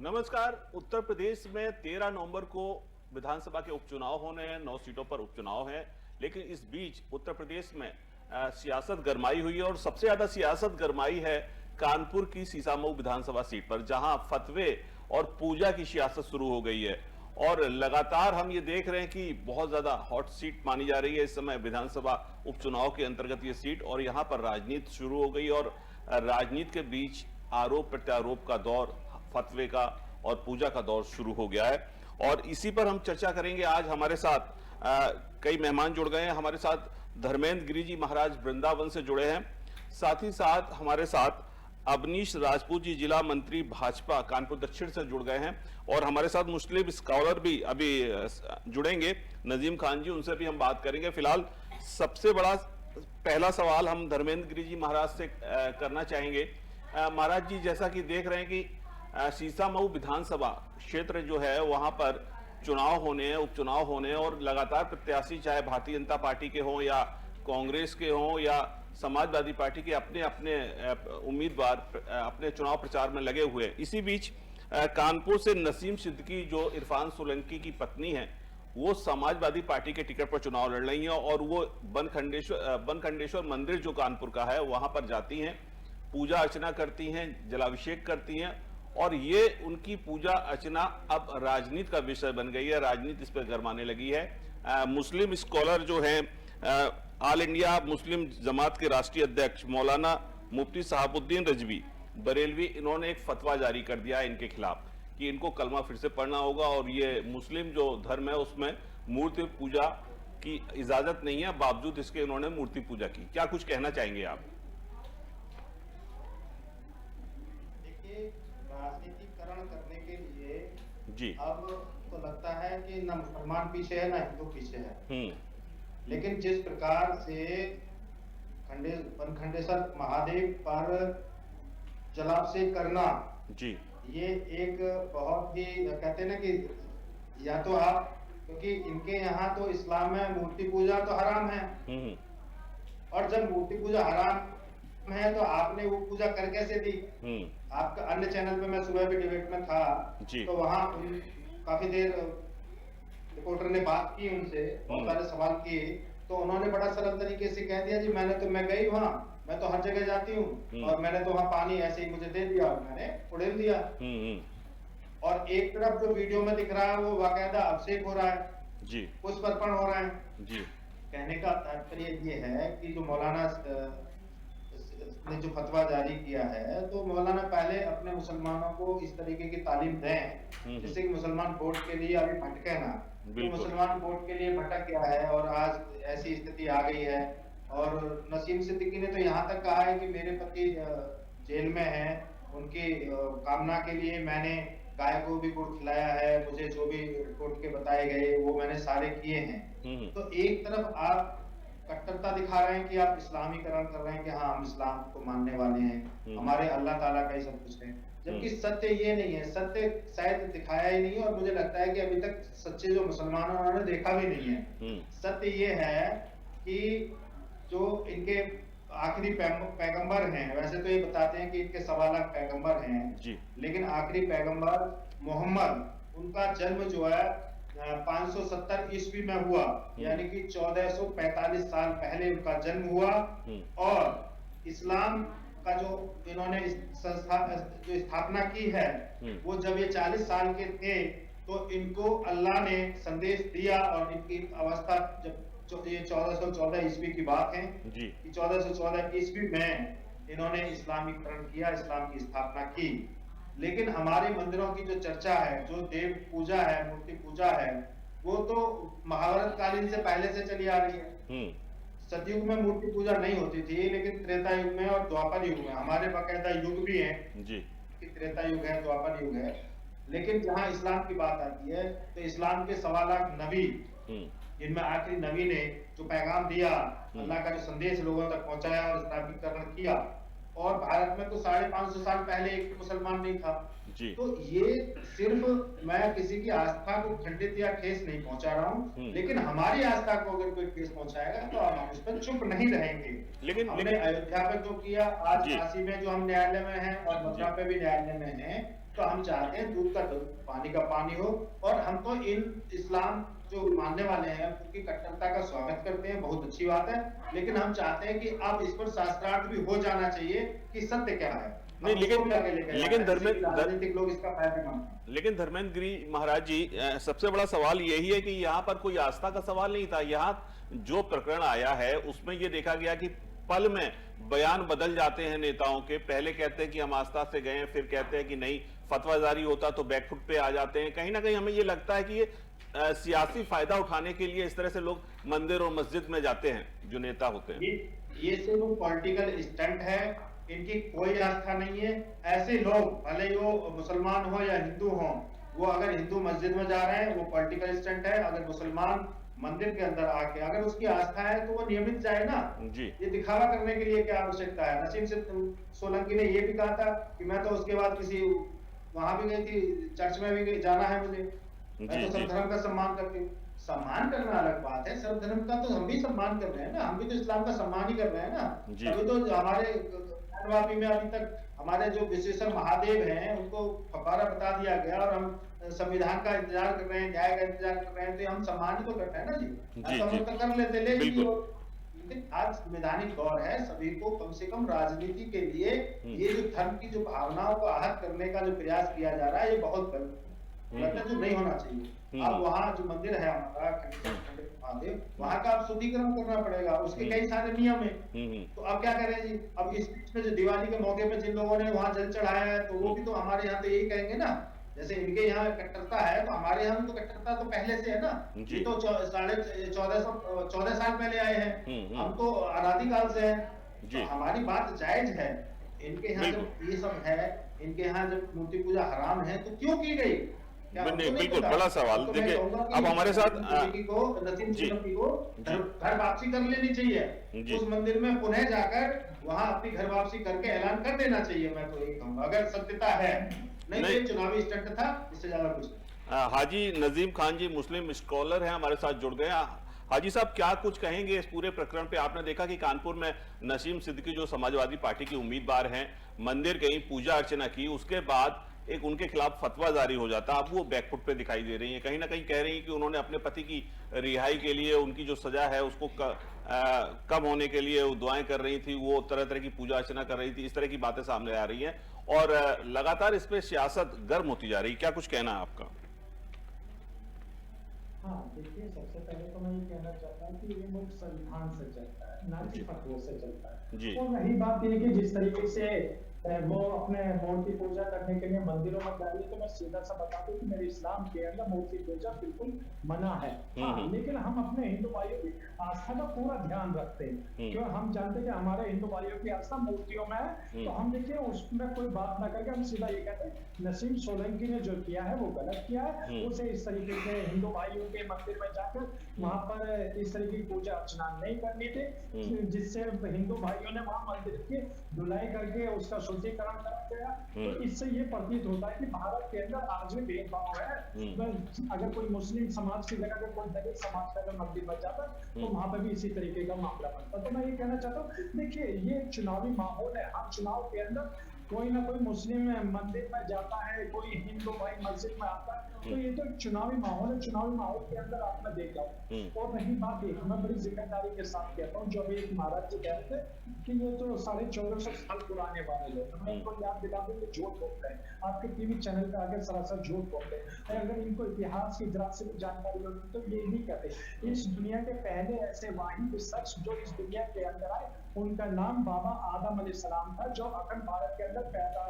नमस्कार। उत्तर प्रदेश में 13 नवंबर को विधानसभा के उपचुनाव होने हैं, 9 सीटों पर उपचुनाव हैं। लेकिन इस बीच उत्तर प्रदेश में सियासत गरमाई हुई है और सबसे ज्यादा सियासत गरमाई है कानपुर की सीसामऊ विधानसभा सीट पर, जहां फतवे और पूजा की सियासत शुरू हो गई है। और लगातार हम ये देख रहे हैं कि बहुत ज्यादा हॉट सीट मानी जा रही है इस समय विधानसभा उपचुनाव के अंतर्गत ये सीट, और यहां पर राजनीति शुरू हो गई और राजनीति के बीच आरोप प्रत्यारोप का दौर, फतवे का और पूजा का दौर शुरू हो गया है। और इसी पर हम चर्चा करेंगे। आज हमारे साथ कई मेहमान जुड़ गए हैं। हमारे साथ धर्मेंद्र गिरी जी महाराज वृंदावन से जुड़े हैं। साथ ही साथ हमारे साथ अवनीश राजपूत जी जिला मंत्री भाजपा कानपुर दक्षिण से जुड़ गए हैं। और हमारे साथ मुस्लिम स्कॉलर भी अभी जुड़ेंगे, नजीम खान जी, उनसे भी हम बात करेंगे। फिलहाल सबसे बड़ा पहला सवाल हम धर्मेंद्र गिरी जी महाराज से करना चाहेंगे। महाराज जी, जैसा कि देख रहे हैं कि सीसामऊ विधानसभा क्षेत्र जो है वहां पर चुनाव होने हैं, उपचुनाव होने हैं, और लगातार प्रत्याशी चाहे भारतीय जनता पार्टी के हों या कांग्रेस के हों या समाजवादी पार्टी के अपने अपने उम्मीदवार अपने चुनाव प्रचार में लगे हुए हैं। इसी बीच कानपुर से नसीम सिद्दीकी जो इरफान सोलंकी की पत्नी है, वो समाजवादी पार्टी के टिकट पर चुनाव लड़ रही हैं और वो बनखंडेश्वर मंदिर जो कानपुर का है वहां पर जाती हैं, पूजा अर्चना करती हैं, जलाभिषेक करती हैं। और ये उनकी पूजा अर्चना अब राजनीति का विषय बन गई है, राजनीति इस पर गरमाने लगी है। मुस्लिम स्कॉलर जो हैं, ऑल इंडिया मुस्लिम जमात के राष्ट्रीय अध्यक्ष मौलाना मुफ्ती साहबुद्दीन रिजवी बरेलवी, इन्होंने एक फतवा जारी कर दिया है इनके खिलाफ कि इनको कलमा फिर से पढ़ना होगा और ये मुस्लिम जो धर्म है उसमें मूर्ति पूजा की इजाजत नहीं है, बावजूद इसके इन्होंने मूर्ति पूजा की। क्या कुछ कहना चाहेंगे आप? राजनीतिकरण करने के लिए जी अब तो लगता है कि ना मुसलमान पीछे है ना हिंदू पीछे है। लेकिन जिस प्रकार से बनखंडेश्वर महादेव पर जलाभिषेक करना जी, ये एक बहुत ही कहते हैं ना कि या तो आप, क्योंकि इनके यहाँ तो इस्लाम में मूर्ति पूजा तो हराम है, और जब मूर्ति पूजा हराम है तो आपने वो पूजा कर कैसे दी? आपका अन्य चैनल पे मैं सुबह भी डिबेट में था, तो वहां काफी देर रिपोर्टर ने बात की उनसे, बहुत सारे सवाल किए, तो उन्होंने बड़ा सरल तरीके से कह दिया, जी मैं गई वहां, मैं तो हर जगह जाती हूँ और मैंने तो वहां पानी ऐसे ही मुझे दे दिया और मैंने उड़ेल दिया। और एक तरफ जो वीडियो में दिख रहा है वो बाकायदा अभिषेक हो रहा है जी, पुष्प अर्पण हो रहा है जी। कहने का तात्पर्य ये है कि जो मौलाना ने जो फतवा जारी किया है, तो मौलाना पहले अपने मुसलमानों को इस तरीके की तालीम दें जिससे कि मुसलमान वोट के लिए अभी भटके ना। तो मुसलमान वोट के लिए भटक गया है और आज ऐसी स्थिति आ गई है। और नसीम सिद्दीकी ने तो यहाँ तक कहा है कि मेरे पति जेल में हैं, उनकी कामना के लिए मैंने गाय को भी गुड़ खिलाया है, मुझे जो भी रिपोर्ट के बताए गए वो मैंने सारे किए हैं। तो एक तरफ आप कट्टरता दिखा रहे हैं कि आप इस्लामीकरण कर रहे हैं कि हाँ हम इस्लाम को मानने वाले हैं, हमारे अल्लाह ताला का ही सब कुछ है, जबकि सत्य ये नहीं है। सत्य शायद दिखाया ही नहीं है और मुझे लगता है कि अभी तक सच्चे जो मुसलमान हैं उन्होंने देखा भी नहीं है। सत्य ये है कि जो इनके आखिरी पैगंबर हैं, वैसे तो ये बताते हैं कि इनके 1.25 लाख पैगंबर हैं जी, लेकिन आखिरी पैगंबर मोहम्मद, उनका जन्म जो है 570 ईस्वी में हुआ, यानी कि 1445 साल पहले उनका जन्म हुआ। और इस्लाम का जो इन्होंने संस्था जो स्थापना की है वो जब ये 40 साल के थे तो इनको अल्लाह ने संदेश दिया, और इनकी अवस्था जब ये 1414 ईस्वी की बात है जी, कि 1414 ईस्वी में इन्होंने इस्लामीकरण किया, इस्लाम की स्थापना की। लेकिन हमारे मंदिरों की जो चर्चा है, जो देव पूजा है, मूर्ति पूजा है, वो तो महाभारत कालीन से पहले से चली आ रही है। सतयुग में मूर्ति पूजा नहीं होती थी, लेकिन त्रेता युग में और द्वापर युग में, हमारे बाकायदा युग भी हैं जी, कि त्रेता युग है, द्वापर युग है। लेकिन जहाँ इस्लाम की बात आती है तो इस्लाम के 1.25 लाख नबी, जिनमें आखिरी नबी ने जो पैगाम दिया, अल्लाह का जो संदेश लोगों तक पहुंचाया और स्थापितकरण किया, और भारत में तो 550 साल पहले एक मुसलमान नहीं था जी। तो ये सिर्फ मैं किसी की आस्था को खंडित या ठेस नहीं पहुंचा रहा हूँ, लेकिन हमारी आस्था को अगर कोई ठेस पहुंचाएगा तो हम उस पर चुप नहीं रहेंगे। लेकिन हमने अयोध्या पे जो किया, आज काशी में जो हम न्यायालय में हैं और मथुरा पे भी न्यायालय में हैं, तो हम चाहते हैं दूध का दूध, पानी का पानी हो। और हम तो इन इस्लाम जो मानने वाले हैं उनकी कट्टरता का स्वागत करते हैं, बहुत अच्छी बात है, लेकिन हम चाहते हैं कि अब इस पर शास्त्रार्थ भी हो जाना चाहिए कि सत्य क्या है। नहीं, राजनीतिक लोग इसका फायदा मानते हैं। लेकिन धर्मेंद्र गिरी महाराज जी, सबसे बड़ा सवाल यही है कि यहाँ पर कोई आस्था का सवाल नहीं था। यहाँ जो प्रकरण आया है उसमें ये देखा गया कि पल में बयान बदल जाते हैं नेताओं के। पहले कहते हैं कि हम आस्था से गए हैं, फिर कहते हैं कि नहीं, फतवा जारी होता तो बैकफुट पे आ जाते हैं। कहीं ना कहीं हमें ये लगता है कि ये सियासी फायदा उठाने के लिए इस तरह से लोग मंदिर और मस्जिद में जाते हैं, जो नेता होते हैं। ये सिर्फ पॉलिटिकल स्टंट है, इनकी कोई आस्था नहीं है। ऐसे लोग भले ही वो मुसलमान हो या हिंदू हो, वो अगर हिंदू मस्जिद में जा रहे हैं वो पॉलिटिकल स्टंट है। अगर मुसलमान मंदिर के अंदर आके अगर उसकी आस्था है तो वो नियमित जाए ना जी। ये दिखावा करने के लिए क्या आवश्यकता है। नसीम सोलंकी ने ये भी कहा था कि मैं तो उसके बाद किसी वहां भी गई थी, चर्च में भी जाना है मुझे, मैं तो सब धर्म का सम्मान करती हूँ। सम्मान करना अलग बात है, सर्व धर्म का तो हम भी सम्मान कर रहे हैं ना, हम भी तो इस्लाम का सम्मान ही कर रहे हैं ना। अभी तो हमारे वापी में अभी तक हमारे जो विशेषण महादेव हैं उनको फकारा बता दिया गया और हम संविधान का इंतजार कर रहे हैं, न्याय का इंतजार कर रहे हैं, तो हम सम्मान ही तो करते हैं ना जी। हम तो कर लेते, लेकिन आज संवैधानिक दौर है, सभी को कम से कम राजनीति के लिए ये जो धर्म की जो भावनाओं को आहत करने का जो प्रयास किया जा रहा है ये बहुत गलत है, जो नहीं होना चाहिए। अब वहाँ जो मंदिर है हमारा खंडित महादेव, वहाँ का अब शुद्धिकरण करना पड़ेगा, उसके कई सारे नियम है। तो अब क्या करें जी, अब इस बीच में जो दिवाली के मौके पे जिन लोगों ने वहाँ जल चढ़ाया है तो वो भी तो हमारे यहाँ तो यही कहेंगे ना, जैसे इनके यहाँ कट्टरता है तो हमारे यहाँ तो कट्टरता तो पहले से है ना। ये तो 1400 साल पहले आए हैं, हम तो अनादिकाल से हैं, तो हमारी बात जायज है। इनके यहाँ जब ये सब है, इनके यहाँ जब मूर्ति पूजा हराम है तो क्यों की गई? नहीं, बिल्कुल बड़ा सवाल। देखिए अब हमारे साथ घर वापसी कर लेनी चाहिए, उस मंदिर में पुनः जाकर वहां अपनी घर वापसी करके ऐलान कर देना चाहिए। मैं तो यही कहूंगा, अगर सत्यता है, नहीं तो चुनावी स्टंट था, इससे ज्यादा कुछ नहीं। हाजी नजीम खान जी मुस्लिम स्कॉलर हैं, हमारे साथ जुड़ गए। हाजी साहब, क्या कुछ कहेंगे इस पूरे प्रकरण पे? आपने देखा कि कानपुर में नसीम सिद्दीकी जो समाजवादी पार्टी के उम्मीदवार हैं, मंदिर गई, पूजा अर्चना की, उसके बाद एक उनके खिलाफ फतवा जारी हो जाता, अब वो बैकफुट पे दिखाई दे रही हैं। कहीं ना कहीं कह रही हैं कि उन्होंने अपने पति की रिहाई के लिए, उनकी जो सजा है उसको कम होने के लिए वो दुआएं कर रही थी, वो तरह तरह की पूजा अर्चना कर रही थी। इस तरह की बातें सामने आ रही हैं और लगातार इस पे सियासत गर्म होती जा रही है। क्या कुछ कहना है आपका? हाँ, देखिए, सबसे पहले तो मैं ये कहना चाहता हूँ कि ये मुल्क संविधान से चलता है, ना कि फतवे से चलता है। और रही बात ये कि जिस तरीके से वो अपने मूर्ति पूजा करने के लिए मंदिरों में जा रही है, तो मैं सीधा सा बता दूं कि मेरे इस्लाम के अंदर मूर्ति पूजा बिल्कुल मना है। हाँ, लेकिन हम अपने हिंदू भाइयों की आस्था का पूरा ध्यान रखते हैं, क्यों? हम जानते हैं कि हमारे हिंदू भाइयों की आस्था मूर्तियों में है, तो हम देखिए उसमें कोई बात ना करके हम सीधा ये कहते हैं नसीम सोलंकी ने जो किया है वो गलत किया है। उसे इस तरीके से हिंदू भाइयों के मंदिर में जाकर वहां पर इस तरीके की पूजा अर्चना नहीं करनी थी, जिससे हिंदू भाइयों ने वहां मंदिर की धुलाई करके उसका शुद्धिकरण करा गया। तो इससे ये प्रतीत होता है कि भारत के अंदर आज भी भेदभाव है। अगर कोई मुस्लिम समाज की जगह कोई दलित समाज का अगर मंदिर बच जाता तो वहां पर भी इसी तरीके का मामला बनता। तो मैं ये कहना चाहता हूँ, देखिए ये चुनावी माहौल है, हम चुनाव के अंदर कोई ना कोई मुस्लिम मंदिर में जाता है, कोई हिंदू भाई मस्जिद में आता है, तो ये तो चुनावी माहौल है। चुनावी माहौल के अंदर आप मैं देख रहा हूँ। और रही बात एक, मैं बड़ी जिम्मेदारी के साथ कहता हूँ, जो अभी एक महाराज जी कह रहे थे कि ये तो 1450 साल पुराने वाले लोग, मैं इनको याद दिला दूं कि झूठ बोलते हैं, आपके टीवी चैनल पे आकर सरासर झूठ बोलते हैं। अगर इनको इतिहास की जरा से जानकारी होती तो ये नहीं कहते। इस दुनिया के पहले ऐसे वाहिद शख्स जो इस दुनिया के अंदर आए, उनका नाम बाबा आदम अलैहिस्सलाम था, जो अखंड भारत के अंदर पैदा,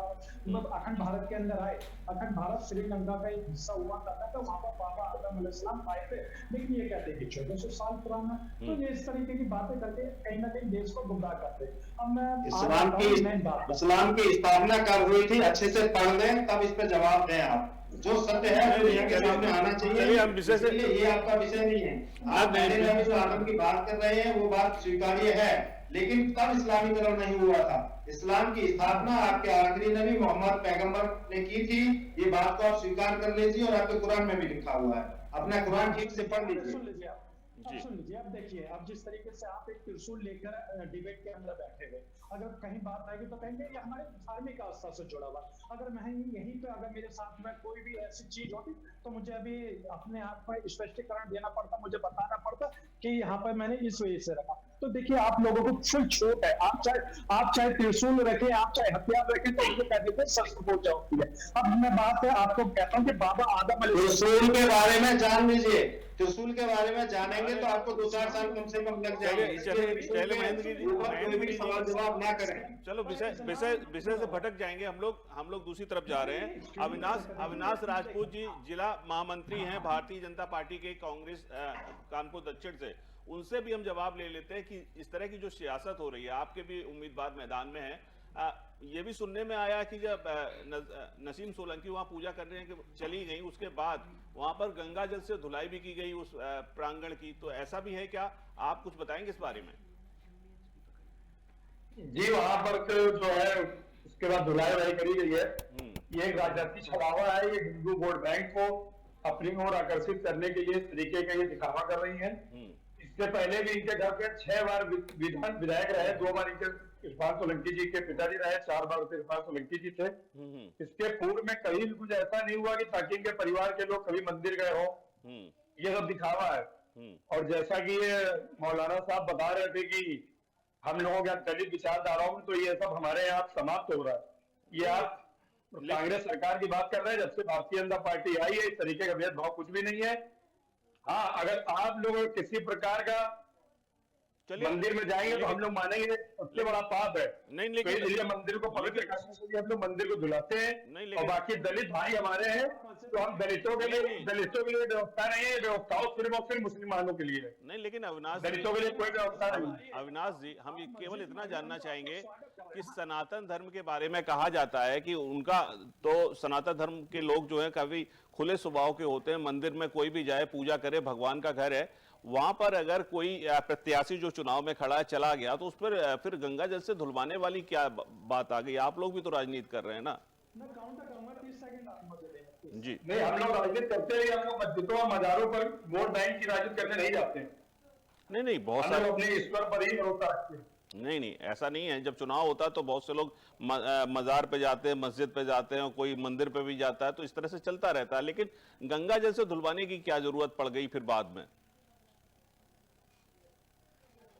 मतलब अखंड भारत के अंदर आए। अखंड भारत श्रीलंका का एक हिस्सा हुआ करता था, वहां पर बाबा आदम अलैहिस्सलाम आए थे, लेकिन ये कहते हैं कि 1400 साल पुराना। तो ये इस तरीके की बातें करके कहीं ना कहीं देश को गुमराह करते। अब मैं इस्लाम की स्थापना कब हुई थी, अच्छे से पढ़ लें, तब इस पे जवाब दें। आप जो सत्य है दुनिया के सामने आना चाहिए। हम विषय से, ये आपका विषय नहीं है। आप पहले नबी जो आदम की बात कर रहे हैं वो बात स्वीकार्य है, लेकिन तब इस्लामीकरण नहीं हुआ था। इस्लाम की स्थापना आपके आखिरी नबी मोहम्मद पैगंबर ने की थी, ये बात को आप स्वीकार कर लीजिए और आपके कुरान में भी लिखा हुआ है। अपना कुरान ठीक से पढ़ लीजिए। अब सुन लीजिए, अब देखिए, अब जिस तरीके से आप एक त्रिशूल लेकर डिबेट के अंदर बैठे हुए, अगर कहीं बात आएगी तो कहेंगे ये हमारे धार्मिक आस्था से जुड़ा हुआ। अगर मैं यहीं पे अगर मेरे साथ में कोई भी ऐसी चीज होती तो मुझे अभी अपने आप में स्पष्टीकरण देना पड़ता, मुझे बताना पड़ता कि यहाँ पर मैंने इस वजह से रखा। तो देखिए, आप लोगों को फुल छूट है, आप चाहे त्रिशूल रखें, आप चाहे हथियार रखें, तो उनको कह देते शस्त्र पूजा होती है। अब मैं बात आपको कहता हूँ कि बाबा आदम त्रिशूल के बारे में जान लीजिए, त्रिशूल के बारे में जानेंगे तो आपको 2-4 साल कम से कम लग जाएंगे। चलिए महेंद्र जी सवाल जवाब ना करें। चलो विषय से भटक जाएंगे हम लोग दूसरी तरफ जा रहे हैं। अविनाश राजपूत जी जिला महामंत्री हैं भारतीय जनता पार्टी के कांग्रेस कानपुर दक्षिण से, उनसे भी हम जवाब ले लेते हैं कि इस तरह की जो सियासत हो रही है, आपके भी उम्मीदवार मैदान में है, ये भी सुनने में आया कि जब नसीम सोलंकी वहां पूजा करने के चली गई, उसके बाद वहां पर गंगा जल से धुलाई भी की गई उस प्रांगण की, तो ऐसा भी है क्या? आप कुछ बताएंगे इस बारे में? जी, वहां पर जो है उसके बाद धुलाई वुलाई करी गई है। ये एक राजनीतिक छलावा है, ये हिंदू वोट बैंक को अपनी ओर आकर्षित करने के लिए इस तरीके का ये दिखावा कर रही है। इससे पहले भी इनके घर पे 6 बार विधायक रहे, 2 बार इनके इरफान सोलंकी जी के पिताजी रहे, 4 बार इरफान सोलंकी जी थे। इसके पूर्व में कहीं भी कुछ ऐसा नहीं हुआ कि ताकि इनके परिवार के लोग कभी मंदिर गए हो। ये सब दिखावा है। और जैसा कि ये मौलाना साहब बता रहे थे कि हम लोगों के दलित विचारधाराओं में, तो ये सब हमारे यहाँ समाप्त हो रहा है। ये आप कांग्रेस सरकार की बात कर रहे हैं, जब से भारतीय जनता पार्टी आई है, इस तरीके का भेदभाव कुछ भी नहीं है। हाँ, अगर आप लोग किसी प्रकार का मंदिर में जाएंगे तो हम लोग मानेंगे सबसे बड़ा पाप है। नहीं, लेकिन मंदिर को पवित्र करने के लिए हम लोग मंदिर को धुलाते हैं। और बाकी दलित भाई हमारे हैं, तो हम दलितों के लिए व्यवस्था नहीं है, व्यवस्थाओं सिर्फ और सिर्फ मुसलमानों के लिए है। नहीं, लेकिन अविनाश दलितों के लिए कोई व्यवस्था नहीं। अविनाश जी, हम केवल इतना जानना चाहेंगे कि सनातन धर्म के बारे में कहा जाता है कि उनका तो सनातन धर्म के लोग जो है काफी खुले स्वभाव के होते हैं, मंदिर में कोई भी जाए पूजा करे, भगवान का घर है। वहां पर अगर कोई प्रत्याशी जो चुनाव में खड़ा है चला गया तो उस पर फिर गंगा जल से धुलवाने वाली क्या बात आ गई? आप लोग भी तो राजनीति कर रहे हैं ना। मैं काउंटर करूंगा, 30 सेकंड आप मुझे दें। जी नहीं, हम लोग राजनीति करते हैं, हम लोग मस्जिदों और मजारों पर वोट बैंक की राजनीति करने नहीं जाते हैं। नहीं, बहुत सारे अपने ईश्वर पर ही भरोसा रखते हैं। नहीं, ऐसा नहीं है। जब चुनाव होता है तो बहुत से लोग मजार पे जाते हैं, मस्जिद पे जाते हैं, कोई मंदिर पे भी जाता है, तो इस तरह से चलता रहता है। लेकिन गंगा जल से धुलवाने की क्या जरूरत पड़ गई फिर बाद में?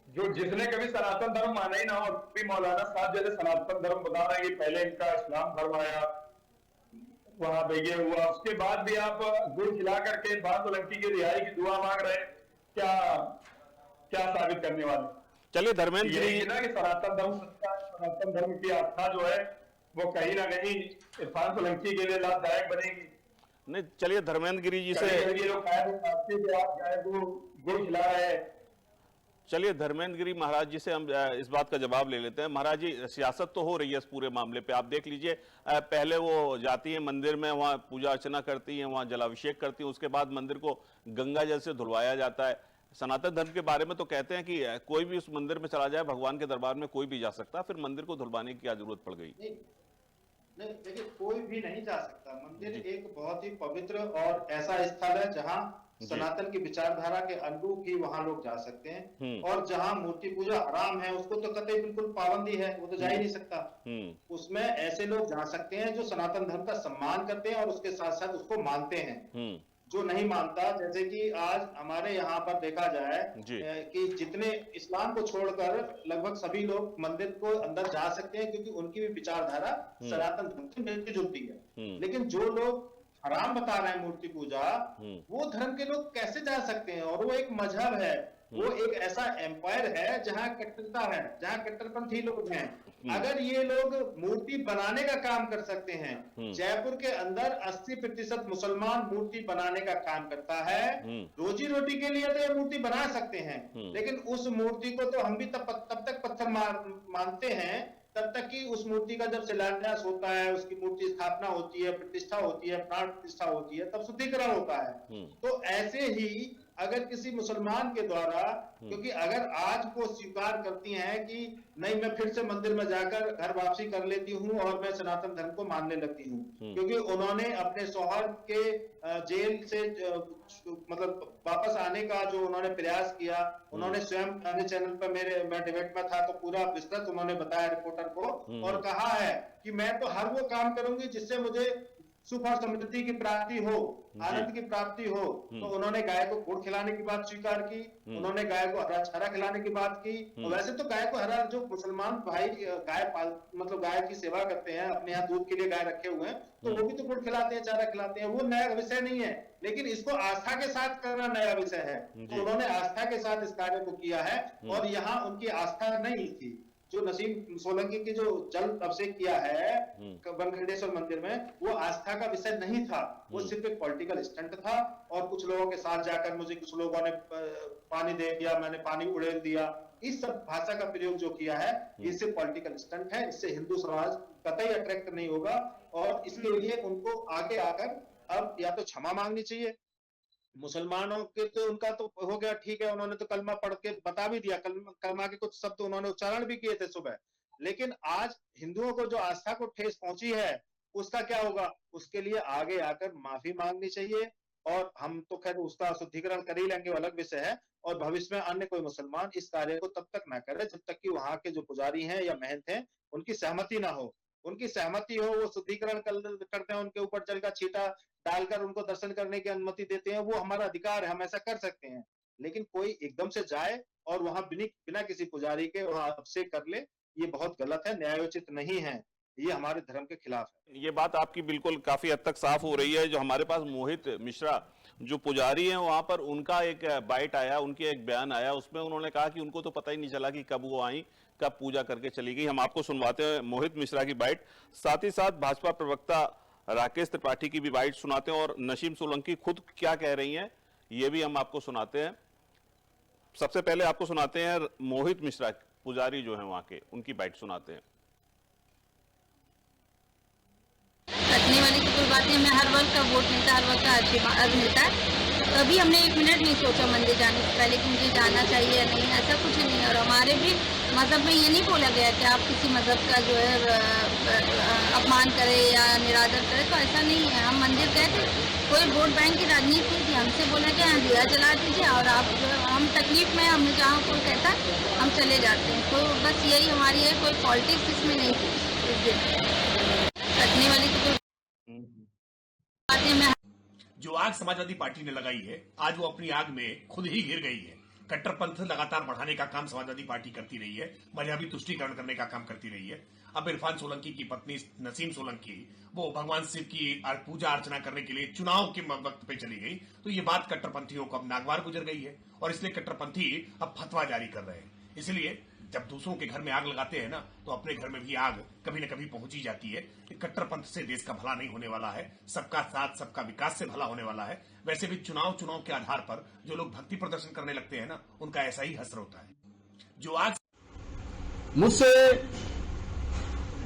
जो जिसने कभी सनातन धर्म माना ही ना हो, भी मौलाना साहब जैसे सनातन धर्म बता रहे हैं कि पहले इनका इस्लाम धर्म आया, वहां पे ये हुआ, उसके बाद भी आप गुड़ खिला करके इरफान सोलंकी की रिहाई की दुआ मांग रहे हैं, क्या साबित करने वाले? चलिए धर्मेंद्र जी, ना कि सनातन धर्म की आस्था जो है वो कहीं ना कहीं इरफान सोलंकी के लिए लाभदायक बनेगी। नहीं, चलिए धर्मेंद्र गिरी जी से गुड़ खिला रहे हैं। चलिए धर्मेंद्र गिरी महाराज जी से हम इस बात का जवाब ले लेते हैं। महाराज जी, सियासत तो हो रही है इस पूरे मामले पे, आप देख लीजिए, पहले वो जाती है मंदिर में, वहां पूजा अर्चना करती है, वहां जलाभिषेक करती है, उसके बाद मंदिर को गंगा जल से धुलवाया जाता है। सनातन धर्म के बारे में तो कहते हैं कि कोई भी उस मंदिर में चला जाए, भगवान के दरबार में कोई भी जा सकता, फिर मंदिर को धुलवाने की क्या जरूरत पड़ गई? नहीं, देखिए, कोई भी नहीं जा सकता। मंदिर एक बहुत ही पवित्र और ऐसा स्थल है जहाँ सनातन की विचारधारा के अनुरूप ही वहां लोग जा सकते हैं। और जहां मूर्ति पूजा हराम है उसको तो कतई बिल्कुल पाबंदी है, वो तो जा ही नहीं सकता। उसमें ऐसे लोग जा सकते हैं जो सनातन धर्म का सम्मान करते हैं और उसके साथ साथ उसको मानते हैं। जो नहीं मानता, जैसे कि आज हमारे यहाँ पर देखा जाए कि जितने इस्लाम को छोड़कर लगभग सभी लोग मंदिर को अंदर जा सकते हैं, क्योंकि उनकी भी विचारधारा सनातन धर्म से मिलती जुलती है। लेकिन जो लोग हराम बता रहे हैं मूर्ति पूजा, वो धर्म के लोग कैसे जा सकते हैं? और वो एक मजहब है, वो एक ऐसा एम्पायर है जहां कट्टरता है, जहां कट्टरपंथी लोग हैं। अगर ये लोग मूर्ति बनाने का काम कर सकते हैं, जयपुर के अंदर 80% मुसलमान मूर्ति बनाने का काम करता है, रोजी रोटी के लिए तो ये मूर्ति बना सकते हैं। लेकिन उस मूर्ति को तो हम भी तब तक पत्थर मानते हैं तब तक कि उस मूर्ति का जब शिलान्यास होता है, उसकी मूर्ति स्थापना होती है, प्रतिष्ठा होती है, प्राण प्रतिष्ठा होती है, तब शुद्धिकरण होता है। तो ऐसे ही अगर किसी मुसलमान के द्वारा, क्योंकि अगर आज वो स्वीकार करती हैं कि नहीं मैं फिर से मंदिर में जाकर घर वापसी कर लेती हूं और मैं सनातन धर्म को मानने लगती हूं, क्योंकि उन्होंने अपने शौहर के जेल से मतलब वापस आने का जो उन्होंने प्रयास किया, उन्होंने स्वयं अपने चैनल पर मैं डिबेट में था तो पूरा विस्तृत उन्होंने बताया रिपोर्टर को, और कहा है कि मैं तो हर वो काम करूंगी जिससे मुझे सुख और समृद्धि की प्राप्ति हो, आनंद की प्राप्ति हो। तो उन्होंने गाय को गुड़ खिलाने की बात स्वीकार की, उन्होंने गाय को हरा खिलाने की बात की। और वैसे तो गाय को हरा, जो मुसलमान भाई मतलब गाय की सेवा करते हैं, अपने यहाँ दूध के लिए गाय रखे हुए हैं, तो वो भी तो गुड़ खिलाते हैं, चारा खिलाते हैं, वो नया विषय नहीं है। लेकिन इसको आस्था के साथ करना नया विषय है। तो उन्होंने आस्था के साथ इस कार्य को किया है, और यहाँ उनकी आस्था नहीं थी। जो नसीम सोलंकी की जो जल अभिषेक किया है बनखंडेश्वर मंदिर में, वो आस्था का विषय नहीं था, वो सिर्फ एक पॉलिटिकल स्टंट था। और कुछ लोगों के साथ जाकर मुझे कुछ लोगों ने पानी दे दिया, मैंने पानी उड़ेल दिया, इस सब भाषा का प्रयोग जो किया है, ये सिर्फ पॉलिटिकल स्टंट है। इससे हिंदू समाज कतई अट्रैक्ट नहीं होगा, और इसके लिए उनको आगे आकर अब या तो क्षमा मांगनी चाहिए। मुसलमानों के तो उनका तो हो गया, ठीक है, उन्होंने तो कलमा पढ़ के बता भी दिया, कलमा के कुछ शब्द उन्होंने उच्चारण भी किए थे सुबह। लेकिन आज हिंदुओं को जो आस्था को ठेस पहुंची है, उसका क्या होगा? उसके लिए आगे आकर माफी मांगनी चाहिए। और हम तो खैर उसका शुद्धिकरण कर ही लेंगे, वो अलग विषय है। और भविष्य में अन्य कोई मुसलमान इस कार्य को तब तक ना करे जब तक कि वहां के जो पुजारी हैं या महंत हैं, उनकी सहमति ना हो। उनकी सहमति हो, वो शुद्धिकरण करते हैं, उनके ऊपर जल का छींटा डालकर उनको दर्शन करने की अनुमति देते हैं, वो हमारा अधिकार है, हम ऐसा कर सकते हैं। लेकिन कोई एकदम से जाए और वहां बिना किसी पुजारी के वहां अभिषेक कर ले, ये बहुत गलत है, न्यायोचित नहीं है, ये हमारे धर्म के खिलाफ है। ये बात आपकी बिल्कुल काफी हद तक साफ हो रही है। जो हमारे पास मोहित मिश्रा जो पुजारी हैं, वहां पर उनका एक बाइट आया, उनके एक बयान आया, उसमें उन्होंने कहा कि उनको तो पता ही नहीं चला कि कब वो आई, कब पूजा करके चली गई। हम आपको सुनवाते हैं मोहित मिश्रा की बाइट, साथ ही साथ भाजपा प्रवक्ता राकेश त्रिपाठी की भी बाइट सुनाते हैं, और नसीम सोलंकी खुद क्या कह रही हैं ये भी हम आपको सुनाते हैं। सबसे पहले आपको सुनाते हैं मोहित मिश्रा पुजारी जो है वहां के, उनकी बाइट सुनाते हैं। कटने वाली तो कोई बात नहीं, हमें हर वर्ग का वोट मिलता है, हर वर्ग का आशीर्वाद मिलता है। कभी हमने एक मिनट नहीं सोचा मंदिर जाने से पहले कि मुझे जाना चाहिए या नहीं, ऐसा कुछ नहीं है। और हमारे भी मजहब में ये नहीं बोला गया कि आप किसी मजहब का जो है अपमान करें या निरादर करें, तो ऐसा नहीं है। हम मंदिर गए थे, कोई वोट बैंक की राजनीति थी, हमसे बोला गया दिया जला दीजिए और आप जो है, हम तकलीफ में, हमें जहाँ कोई कहता है हम चले जाते हैं। तो बस यही हमारी है, कोई पॉलिटिक्स इसमें नहीं थी। कटने वाली तो कोई बात नहीं। जो आग समाजवादी पार्टी ने लगाई है, आज वो अपनी आग में खुद ही घिर गई है। कट्टरपंथ लगातार बढ़ाने का काम समाजवादी पार्टी करती रही है, मजहबी तुष्टीकरण करने का काम करती रही है। अब इरफान सोलंकी की पत्नी नसीम सोलंकी वो भगवान शिव की पूजा अर्चना करने के लिए चुनाव के वक्त पे चली गई, तो ये बात कट्टरपंथियों को अब नागवार गुजर गई है, और इसलिए कट्टरपंथी अब फतवा जारी कर रहे हैं। इसलिए जब दूसरों के घर में आग लगाते हैं ना, तो अपने घर में भी आग कभी न कभी पहुंची जाती है। कट्टरपंथ से देश का भला नहीं होने वाला है, सबका साथ सबका विकास से भला होने वाला है। वैसे भी चुनाव के आधार पर जो लोग भक्ति प्रदर्शन करने लगते हैं ना, उनका ऐसा ही असर होता है। जो आज मुझसे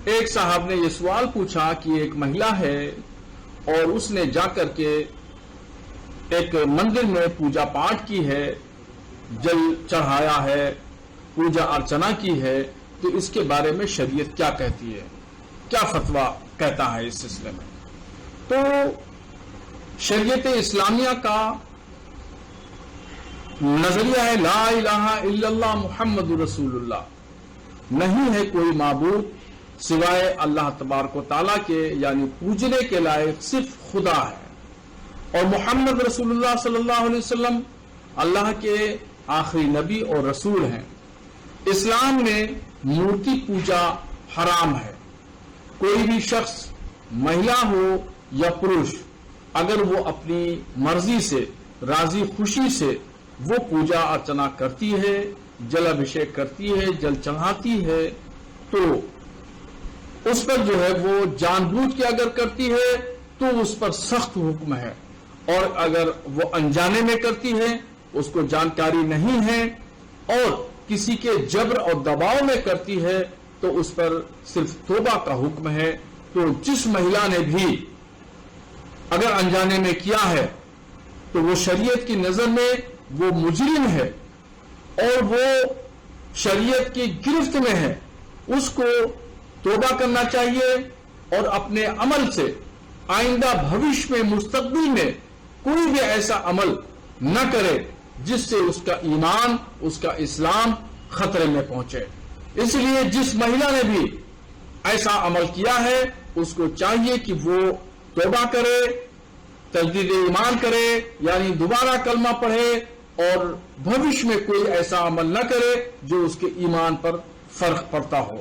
एक साहब ने यह सवाल पूछा कि एक महिला है और उसने जाकर के एक मंदिर में पूजा पाठ की है, जल चढ़ाया है, पूजा अर्चना की है, तो इसके बारे में शरीयत क्या कहती है, क्या फतवा कहता है इस सिलसिले में। तो शरीयत इस्लामिया का नजरिया है ला इलाहा इल्लल्लाह मुहम्मदुर रसूलुल्लाह, नहीं है कोई माबूद सिवाय अल्लाह तबारक व तआला के, यानी पूजने के लायक सिर्फ खुदा है। और मोहम्मद रसूलुल्लाह सल्लल्लाहु अलैहि वसल्लम अल्लाह के आखिरी नबी और रसूल हैं। इस्लाम में मूर्ति पूजा हराम है। कोई भी शख्स, महिला हो या पुरुष, अगर वो अपनी मर्जी से, राजी खुशी से वो पूजा अर्चना करती है, जल अभिषेक करती है, जल चढ़ाती है, तो उस पर जो है वो जानबूझ के अगर करती है तो उस पर सख्त हुक्म है। और अगर वो अनजाने में करती है, उसको जानकारी नहीं है और किसी के जबर और दबाव में करती है, तो उस पर सिर्फ तौबा का हुक्म है। तो जिस महिला ने भी अगर अनजाने में किया है, तो वो शरीयत की नजर में वो मुजरिम है और वो शरीयत की गिरफ्त में है, उसको तौबा करना चाहिए और अपने अमल से आइंदा भविष्य में, मुस्तकबिल में कोई भी ऐसा अमल न करे जिससे उसका ईमान, उसका इस्लाम खतरे में पहुंचे। इसलिए जिस महिला ने भी ऐसा अमल किया है उसको चाहिए कि वो तौबा करे, तजदीद ईमान करे, यानी दोबारा कलमा पढ़े और भविष्य में कोई ऐसा अमल न करे जो उसके ईमान पर फर्क पड़ता हो।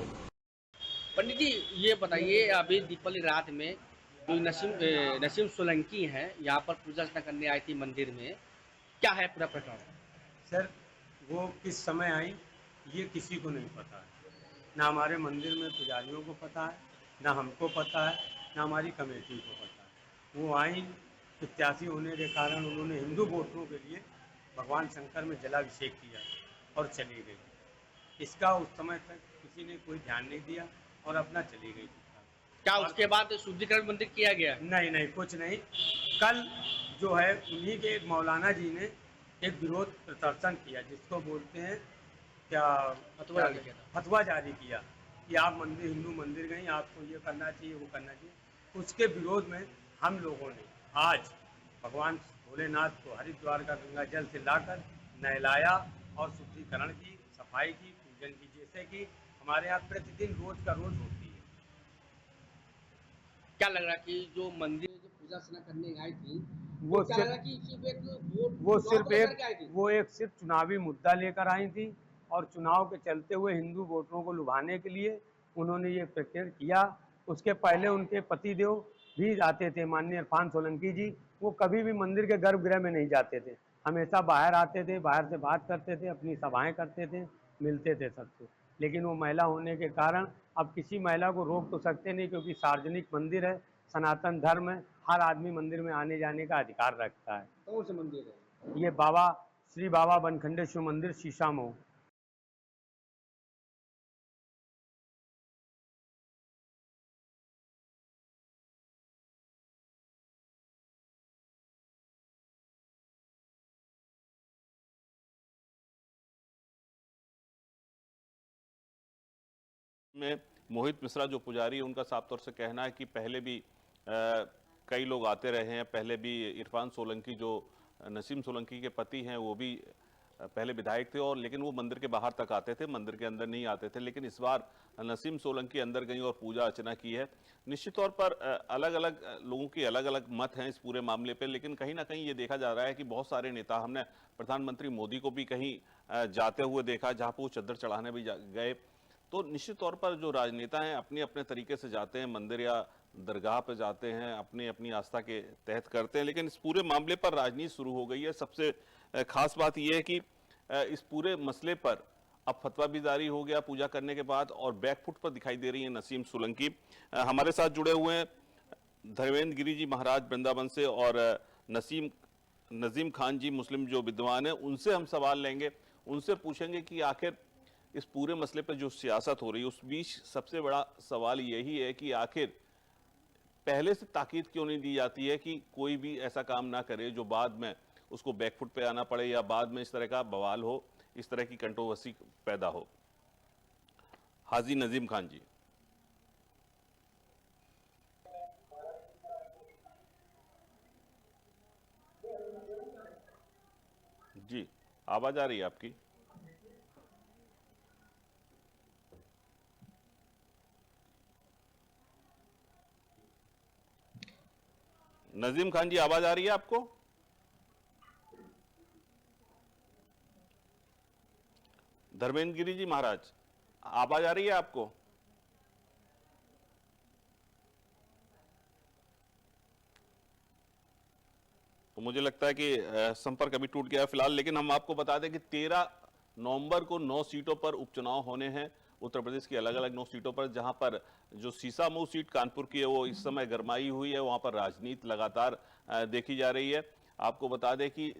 पंडित जी ये बताइए, अभी दीपावली रात में जो नसीम सोलंकी हैं यहाँ पर पूजा अर्चना करने आई थी मंदिर में, क्या है पूरा प्रकरण? सर वो किस समय आई ये किसी को नहीं पता है, ना हमारे मंदिर में पुजारियों को पता है, ना हमको पता है, ना हमारी कमेटी को पता है। वो आई, प्रत्याशी होने के कारण उन्होंने हिंदू वोटरों के लिए भगवान शंकर में जलाभिषेक किया और चली गई। इसका उस समय तक किसी ने कोई ध्यान नहीं दिया और अपना चली गई। क्या उसके बाद शुद्धिकरण मंदिर किया गया? नहीं, कुछ नहीं। कल जो है उन्हीं के एक मौलाना जी ने एक विरोध प्रदर्शन किया, जिसको बोलते हैं क्या, फतवा जारी किया कि आप हिंदू मंदिर गए, आपको ये करना चाहिए, वो करना चाहिए। उसके विरोध में हम लोगों ने आज भगवान भोलेनाथ को हरिद्वार का गंगा जल से लाकर नहलाया और शुद्धिकरण की, सफाई की, पूजन की, जैसे कि हमारे यहाँ प्रतिदिन रोज का रोज होती है। क्या लग रहा कि जो मंदिर जो पूजा अर्चना करने आई थी वो सिर्फ चुनावी मुद्दा लेकर आई थी और चुनाव के चलते हुए हिंदू वोटरों को लुभाने के लिए उन्होंने ये प्रकरण किया। उसके पहले उनके पतिदेव भी जाते थे, माननीय इरफान सोलंकी जी, वो कभी भी मंदिर के गर्भगृह में नहीं जाते थे, हमेशा बाहर आते थे, बाहर से बात करते थे, अपनी सभाएं करते थे, मिलते थे सबसे। लेकिन वो महिला होने के कारण अब किसी महिला को रोक तो सकते नहीं, क्योंकि सार्वजनिक मंदिर है, सनातन धर्म है, हर आदमी मंदिर में आने जाने का अधिकार रखता है। कौन सा मंदिर है? ये श्री बाबा बनखंडेश्वर मंदिर, शीशामऊ। में मोहित मिश्रा जो पुजारी है, उनका साफ तौर से कहना है कि पहले भी कई लोग आते रहे हैं। पहले भी इरफान सोलंकी जो नसीम सोलंकी के पति हैं वो भी पहले विधायक थे, और लेकिन वो मंदिर के बाहर तक आते थे, मंदिर के अंदर नहीं आते थे। लेकिन इस बार नसीम सोलंकी अंदर गई और पूजा अर्चना की है। निश्चित तौर पर अलग अलग लोगों की अलग अलग मत हैं इस पूरे मामले पर, लेकिन कहीं ना कहीं ये देखा जा रहा है कि बहुत सारे नेता, हमने प्रधानमंत्री मोदी को भी कहीं जाते हुए देखा जहाँ पर वो चद्दर चढ़ाने भी गए। तो निश्चित तौर पर जो राजनेता हैं अपने अपने तरीके से जाते हैं, मंदिर या दरगाह पर जाते हैं, अपनी अपनी आस्था के तहत करते हैं। लेकिन इस पूरे मामले पर राजनीति शुरू हो गई है। सबसे खास बात यह है कि इस पूरे मसले पर अब फतवा भी जारी हो गया पूजा करने के बाद, और बैकफुट पर दिखाई दे रही है नसीम सोलंकी। हमारे साथ जुड़े हुए हैं धर्मेंद्र गिरी जी महाराज वृंदावन से, और नजीम खान जी मुस्लिम जो विद्वान है, उनसे हम सवाल लेंगे। उनसे पूछेंगे कि आखिर इस पूरे मसले पर जो सियासत हो रही है, उस बीच सबसे बड़ा सवाल यही है कि आखिर पहले से ताकीद क्यों नहीं दी जाती है कि कोई भी ऐसा काम ना करे जो बाद में उसको बैकफुट पे आना पड़े, या बाद में इस तरह का बवाल हो, इस तरह की कंट्रोवर्सी पैदा हो। हाजी नजीम खान जी। जी, आवाज आ रही है आपकी? नजीम खान जी, आवाज आ रही है आपको? धर्मेंद्र गिरी जी महाराज, आवाज आ रही है आपको? तो मुझे लगता है कि संपर्क अभी टूट गया है फिलहाल। लेकिन हम आपको बता दें कि 13 नवंबर को 9 सीटों पर उपचुनाव होने हैं उत्तर प्रदेश की, अलग अलग 9 सीटों पर, जहां पर जो शीशामऊ सीट कानपुर की है वो इस समय गरमाई हुई है। वहां पर राजनीति लगातार देखी जा रही है। आपको बता दें कि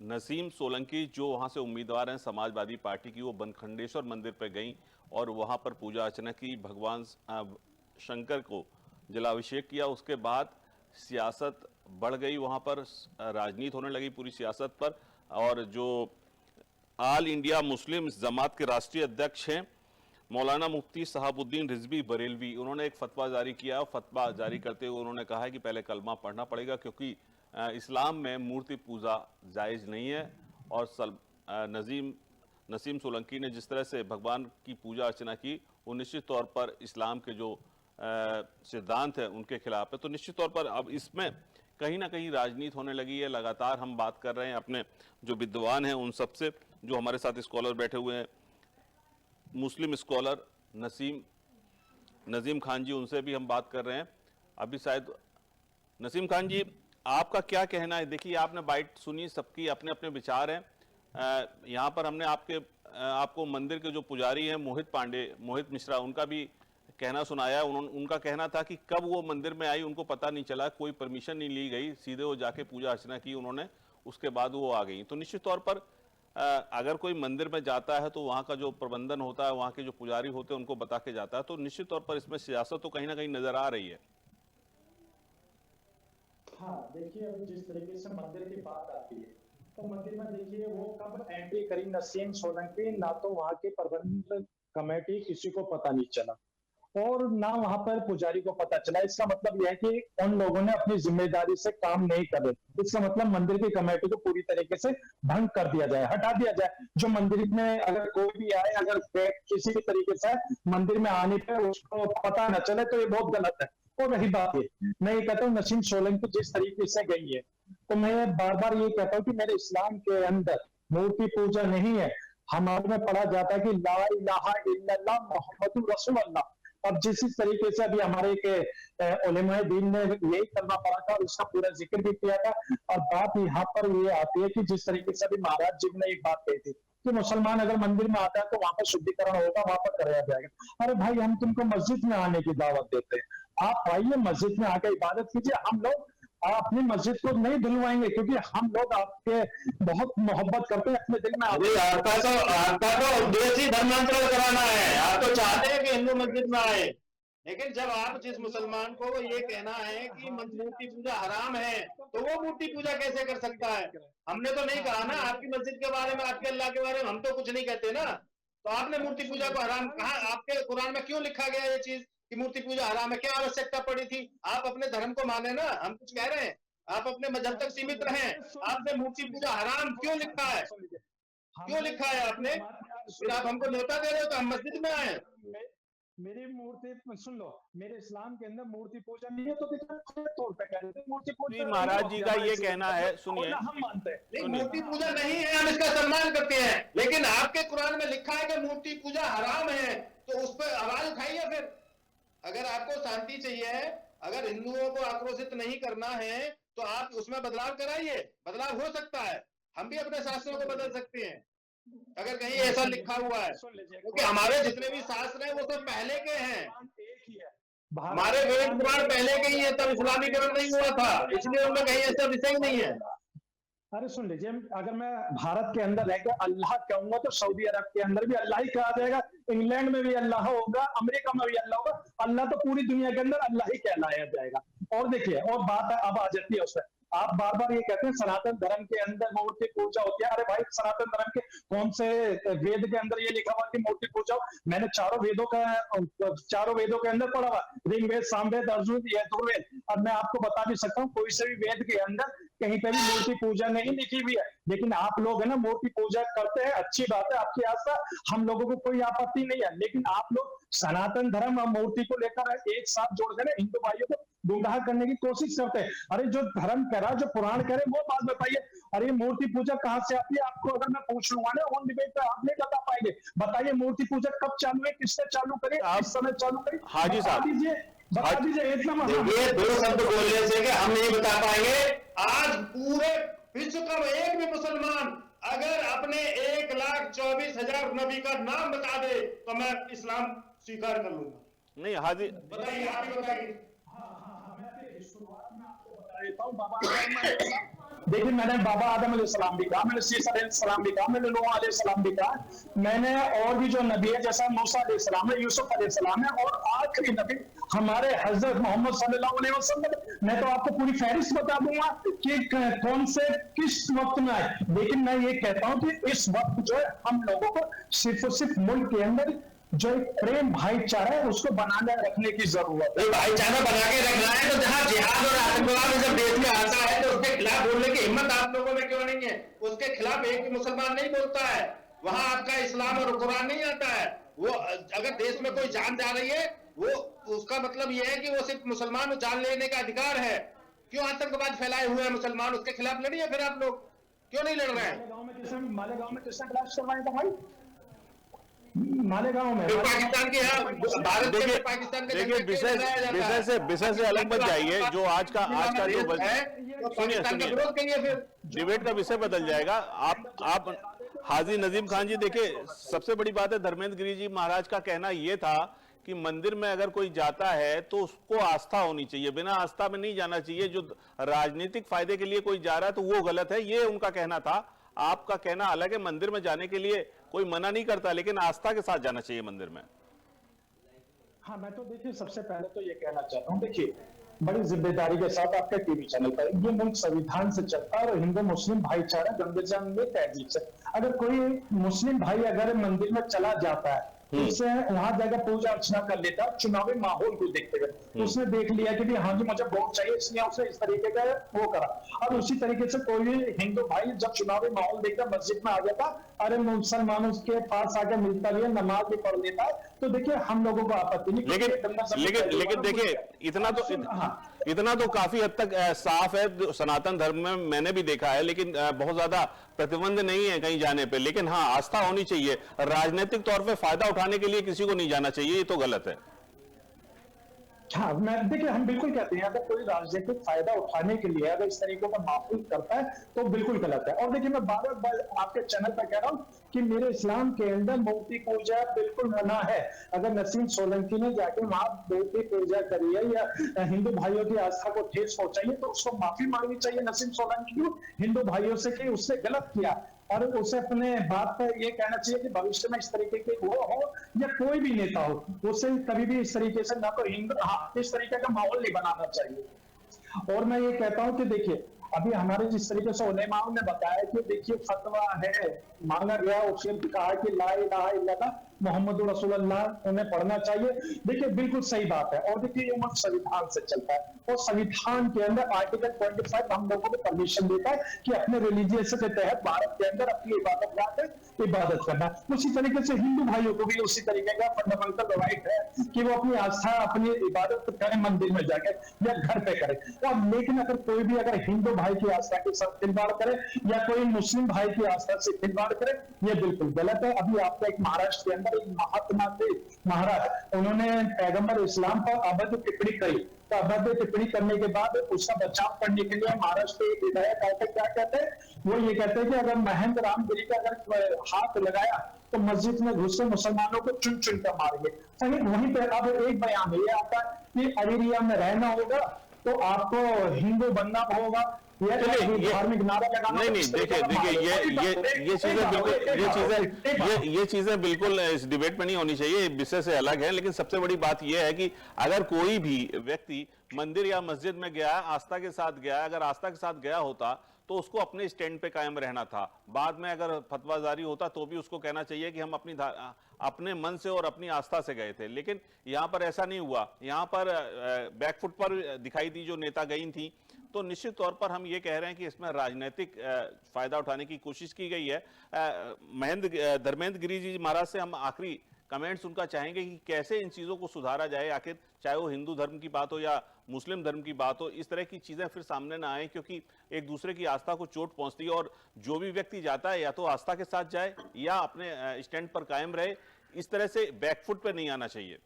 नसीम सोलंकी जो वहां से उम्मीदवार हैं समाजवादी पार्टी की, वो बनखंडेश्वर मंदिर पर गई और वहां पर पूजा अर्चना की, भगवान शंकर को जलाभिषेक किया। उसके बाद सियासत बढ़ गई, वहाँ पर राजनीति होने लगी पूरी सियासत पर। और जो ऑल इंडिया मुस्लिम जमात के राष्ट्रीय अध्यक्ष हैं मौलाना मुफ्ती सहाबुद्दीन रिजवी बरेलवी, उन्होंने एक फतवा जारी किया। फतवा जारी करते हुए उन्होंने कहा है कि पहले कलमा पढ़ना पड़ेगा, क्योंकि इस्लाम में मूर्ति पूजा जायज़ नहीं है। और नसीम सोलंकी ने जिस तरह से भगवान की पूजा अर्चना की, वो निश्चित तौर पर इस्लाम के जो सिद्धांत है उनके खिलाफ है। तो निश्चित तौर पर अब इसमें कहीं ना कहीं राजनीति होने लगी है। लगातार हम बात कर रहे हैं अपने जो विद्वान हैं उन सबसे, जो हमारे साथ स्कॉलर बैठे हुए हैं, मुस्लिम स्कॉलर नजीम खान जी, उनसे भी हम बात कर रहे हैं अभी। शायद नसीम खान जी, आपका क्या कहना है? देखिए, आपने बाइट सुनी, सबकी अपने अपने विचार हैं। यहाँ पर हमने आपको मंदिर के जो पुजारी हैं मोहित मिश्रा, उनका भी कहना सुनाया। उनका कहना था कि कब वो मंदिर में आई उनको पता नहीं चला, कोई परमिशन नहीं ली गई, सीधे वो जाके पूजा अर्चना की उन्होंने, उसके बाद वो आ गई। तो निश्चित तौर पर अगर कोई मंदिर में जाता है तो वहाँ का जो प्रबंधन होता है, वहाँ के जो पुजारी होते हैं, उनको बता के जाता है। तो निश्चित तौर पर इसमें सियासत तो कहीं ना कहीं नजर आ रही है। हाँ, देखिए, अभी जिस तरीके से मंदिर की बात आती है, तो मंदिर में देखिए वो कब एंट्री करी नसीम सोलंकी, ना तो वहाँ की प्रबंधन कमेटी किसी को पता नहीं चला और ना वहां पर पुजारी को पता चला। इसका मतलब यह है कि उन लोगों ने अपनी जिम्मेदारी से काम नहीं करे। इसका मतलब मंदिर की कमेटी को पूरी तरीके से भंग कर दिया जाए, हटा दिया जाए। जो मंदिर में अगर कोई भी आए, अगर किसी भी तरीके से मंदिर में आने पर उसको पता न चले, तो ये बहुत गलत है। और रही बात है, मैं ये कहता हूँ नसीम सोलंकी जिस तरीके से गई है, तो मैं बार बार ये कहता हूँ कि मेरे इस्लाम के अंदर मूर्ति पूजा नहीं है। हमारे में पढ़ा जाता है कि ला इलाहा इल्लल्लाह मुहम्मदुर रसूलुल्लाह। अब जिस तरीके से अभी हमारे के उलेमाए दीन ने यही कलमा पढ़ा था, उसका पूरा जिक्र भी किया था। और बात यहाँ पर ये आती है कि जिस तरीके से अभी महाराज जी ने एक बात कही थी कि मुसलमान अगर मंदिर में आता है तो वहां पर शुद्धिकरण होगा, वहां पर कराया जाएगा। अरे भाई, हम तुमको मस्जिद में आने की दावत देते हैं, आप आइए मस्जिद में आकर इबादत कीजिए। हम लोग अपनी मस्जिद को नहीं धुलवाएंगे, क्योंकि हम लोग आपके बहुत मोहब्बत करते हैं अपने दिल में। आपका तो उद्देश्य ही धर्मांतरण कराना है। आप तो चाहते हैं कि हिंदू मस्जिद में आए, लेकिन जब आप जिस मुसलमान को ये कहना है कि मूर्ति पूजा हराम है, तो वो मूर्ति पूजा कैसे कर सकता है? हमने तो नहीं कहा ना आपकी मस्जिद के बारे में, आपके अल्लाह के बारे में हम तो कुछ नहीं कहते ना। तो आपने मूर्ति पूजा को हराम कहा? आपके कुरान में क्यों लिखा गया ये चीज कि मूर्ति पूजा हराम है? क्या आवश्यकता पड़ी थी? आप अपने धर्म को माने ना, हम कुछ कह रहे हैं, आप अपने मजहब तक सीमित रहें। आपने मूर्ति पूजा हराम क्यों लिखा है? क्यों लिखा है आपने? फिर आप हमको न्योता दे रहे हो तो हम मस्जिद में आए। मेरी मूर्ति सुन लो, मेरे इस्लाम के अंदर मूर्ति पूजा नहीं है, तो तौर पे कह रहे थे मूर्ति पूजा। महाराज जी का ये कहना है, सुनिए, हम मानते हैं मूर्ति पूजा नहीं है, हम इसका सम्मान करते हैं, लेकिन आपके कुरान में लिखा है कि मूर्ति पूजा हराम है, तो उस पर आवाज उठाइए। फिर अगर आपको शांति चाहिए, अगर हिंदुओं को आक्रोशित नहीं करना है, तो आप उसमें बदलाव कराइए। बदलाव हो सकता है, हम भी अपने शास्त्रों को बदल सकते हैं अगर कहीं ऐसा लिखा हुआ है, क्योंकि हमारे जितने भी शास्त्र हैं वो सब पहले के हैं। हमारे वेद पुराण पहले के ही है, तब इस्लामीकरण नहीं हुआ था, इसलिए उनमें कहीं ऐसा विषय नहीं है। अरे सुन लीजिए, अगर मैं भारत के अंदर रहकर अल्लाह कहूंगा तो सऊदी अरब के अंदर भी अल्लाह ही कहा जाएगा, इंग्लैंड में भी अल्लाह होगा, अमेरिका में भी अल्लाह होगा। अल्लाह तो पूरी दुनिया के अंदर अल्लाह ही कहलाया जाएगा। और देखिए, और बात अब आ जाती है उसमें, आप बार बार ये कहते हैं सनातन धर्म के अंदर मूर्ति पूजा होती है। अरे भाई, सनातन धर्म के कौन से वेद के अंदर ये लिखा हुआ कि मूर्ति पूजा? मैंने चारों वेदों के अंदर पढ़ा हुआ, ऋग्वेद, सामवेद, अथर्ववेद, यजुर्वेद। अब मैं आपको बता भी सकता हूँ, कोई से भी वेद के अंदर कहीं पे भी मूर्ति पूजा नहीं लिखी हुई है। लेकिन आप लोग है ना मूर्ति पूजा करते हैं, अच्छी बात है, आपकी आस्था, हम लोगों को कोई आपत्ति नहीं है। लेकिन आप लोग सनातन धर्म और मूर्ति को लेकर एक साथ जोड़कर हिंदू भाइयों को गुमराह करने की कोशिश करते हैं। अरे जो धर्म कह रहा, जो पुराण कह रहे, वो बात बताइए। अरे मूर्ति पूजा कहाँ से आती है? आपको अगर मैं पूछ लूंगा ना ऑन डिबेट पे, आप नहीं बता पाएंगे। बताइए मूर्ति पूजा कब चालू है, किसने चालू करी, किस समय चालू करी? हाजी साहब बता दीजिए। इतना ये दो शब्द बोलने से कि हम नहीं बता पाएंगे। आज पूरे विश्व का एक भी मुसलमान अगर अपने 1,24,000 नबी का नाम बता दे तो मैं इस्लाम स्वीकार कर लूंगा। नहीं हाजी, बताइए, आप ही बताइए। देखिए, मैंने बाबा आदम अलैहिस्सलाम भी कहा, मैंने सीसा अलैहिस्सलाम भी कहा, मैंने नूह अलैहिस्सलाम भी कहा, मैंने और भी जो नबी है जैसा मूसा अलैहिस्सलाम है, यूसुफ अलैहिस्सलाम है, और आखिरी नबी हमारे हजरत मोहम्मद सल्लल्लाहु अलैहि वसल्लम। मैं तो आपको पूरी फहरिस्त बता दूंगा कि कौन से किस वक्त में आए। लेकिन मैं ये कहता हूं कि इस वक्त जो है हम लोगों को सिर्फ और सिर्फ मुल्क के अंदर जो एक प्रेम भाईचारा है उसको बनाने रखने की जरूरत है। भाईचारा बना के रखना है तो जहां जिहाद और आतंकवाद जब देश में आता है तो उसके खिलाफ बोलने की हिम्मत आप लोगों में क्यों नहीं है? उसके खिलाफ एक मुसलमान नहीं बोलता है, वहां आपका इस्लाम और कुरान नहीं आता है। वो अगर देश में कोई जान जा रही है वो उसका मतलब ये है कि वो सिर्फ मुसलमान जान लेने का अधिकार है। क्यों आतंकवाद फैलाए हुए हैं मुसलमान, उसके खिलाफ लड़िए। फिर आप लोग क्यों नहीं लड़ रहे हैं? मालेगांव में किसने क्लास करवाया था भाई? मालेगांव में पाकिस्तान के यहाँ भारत के पाकिस्तान के विषय से अलग मत जाइए। जो आज का जो सुनिए डिबेट का विषय बदल जाएगा। आप हाजी नजीम खान जी देखिए, सबसे बड़ी बात है धर्मेंद्र गिरी जी महाराज का कहना यह था कि मंदिर में अगर कोई जाता है तो उसको आस्था होनी चाहिए, बिना आस्था में नहीं जाना चाहिए। जो राजनीतिक फायदे के लिए कोई जा रहा है तो वो गलत है, ये उनका कहना था। आपका कहना अलग है, मंदिर में जाने के लिए कोई मना नहीं करता, लेकिन आस्था के साथ जाना चाहिए मंदिर में। हाँ, मैं तो देखिए सबसे पहले तो ये कहना चाहता हूँ, देखिए बड़ी जिम्मेदारी के साथ आपके टीवी चैनल पर ये मुल्क संविधान से चलता है और हिंदू मुस्लिम भाईचारा गंगे जंग में तहजीब से। अगर कोई मुस्लिम भाई अगर मंदिर में चला जाता है तो उससे वहां जाकर पूजा अर्चना कर लेता है चुनावी माहौल को देखते हुए, तो उसने देख लिया कि हाँ जी मुझे वोट चाहिए, इसलिए उसने इस तरीके का वो करा। और उसी तरीके से कोई भी हिंदू भाई जब चुनावी माहौल देखकर मस्जिद में आ जाता, अरे मुसलमानों के पास आकर मिलता भी है, नमाज भी पढ़ लेता है, तो देखिए हम लोगों को आपत्ति नहीं। लेकिन देखिए इतना तो काफी हद तक साफ है सनातन धर्म में, मैंने भी देखा है। लेकिन बहुत ज्यादा प्रतिबंध नहीं है कहीं जाने पे, लेकिन हाँ आस्था होनी चाहिए। राजनीतिक तौर पे फायदा उठाने के लिए किसी को नहीं जाना चाहिए, ये तो गलत है। हाँ, मैं देखिए हम बिल्कुल कहते हैं अगर कोई राजनीतिक फायदा उठाने के लिए अगर इस तरीके का माहौल करता है तो बिल्कुल गलत है। और देखिए मैं बार बार आपके चैनल पर कह रहा हूँ कि मेरे इस्लाम के अंदर मूर्ति पूजा बिल्कुल मना है। अगर नसीम सोलंकी ने जाके वहां मूर्ति पूजा करी है या हिंदू भाइयों की आस्था को ठेस पहुंचाई है तो उसको माफी मांगनी चाहिए नसीम सोलंकी को हिंदू भाइयों से कि उससे गलत किया, और उसे अपने बात पर ये कहना चाहिए कि भविष्य में इस तरीके के वो हो या कोई भी नेता हो, उसे कभी भी इस तरीके से ना तो हिंदू इस तरीके का माहौल नहीं बनाना चाहिए। और मैं ये कहता हूं कि देखिए अभी हमारे जिस तरीके से उलेमाओं ने बताया कि देखिए फतवा है मांगा गया, उसने कहा कि ला इलाहा इल्लल्लाह मोहम्मद रसूलुल्लाह उन्हें पढ़ना चाहिए। देखिए बिल्कुल सही बात है। और देखिए ये मुल्क संविधान से चलता है और संविधान के अंदर आर्टिकल 25 हम लोगों को परमिशन देता है कि अपने रिलीजियस के तहत भारत के अंदर अपनी इबादत करना। उसी तरीके से हिंदू भाइयों को भी उसी तरीके का फंडामेंटल राइट है कि वो अपनी आस्था अपनी इबादत करें मंदिर में जाकर या घर पे करें। और लेकिन अगर कोई भी अगर हिंदू भाई की आस्था के साथ खिलवाड़ करे या कोई मुस्लिम भाई की आस्था से खिलवाड़ करे, ये बिल्कुल गलत है। अभी आपका एक महाराष्ट्र के अंदर एक महात्मा थे महाराज, उन्होंने पैगंबर इस्लाम पर अभद्र टिप्पणी करी, तो अभद्र टिप्पणी करने के बाद उसका बचाव करने के लिए महाराष्ट्र के विधायक आकर क्या कहते हैं, वो ये कहते हैं कि अगर महेंद्र रामगिरी का अगर हाथ लगाया तो मस्जिद में घुस मुसलमानों को चुन चुन कर मारेंगे। वहीं पर अब एक बयान ये आता है कि अरेरिया में रहना होगा तो आपको हिंदू बनना होगा, धार्मिक नारा लगाना। नहीं देखिए ये चीजें बिल्कुल इस डिबेट में नहीं होनी चाहिए, विषय से अलग है। लेकिन सबसे बड़ी बात यह है कि अगर कोई भी व्यक्ति मंदिर या मस्जिद में गया, आस्था के साथ गया, अगर आस्था के साथ गया होता तो उसको अपने स्टैंड पे कायम रहना था। बाद में अगर फतवा जारी होता तो भी उसको कहना चाहिए कि हम अपने मन से और अपनी आस्था से गए थे। लेकिन यहाँ पर ऐसा नहीं हुआ, यहाँ पर बैकफुट पर दिखाई दी जो नेता गई थी। तो निश्चित तौर पर हम ये कह रहे हैं कि इसमें राजनीतिक फायदा उठाने की कोशिश की गई है। धर्मेंद्र गिरी जी महाराज से हम आखिरी कमेंट्स उनका चाहेंगे कि कैसे इन चीजों को सुधारा जाए, आखिर चाहे वो हिंदू धर्म की बात हो या मुस्लिम धर्म की बात हो, इस तरह की चीजें फिर सामने ना आए, क्योंकि एक दूसरे की आस्था को चोट पहुंचती है। और जो भी व्यक्ति जाता है या तो आस्था के साथ जाए या अपने स्टैंड पर कायम रहे, इस तरह से बैकफुट पे नहीं आना चाहिए।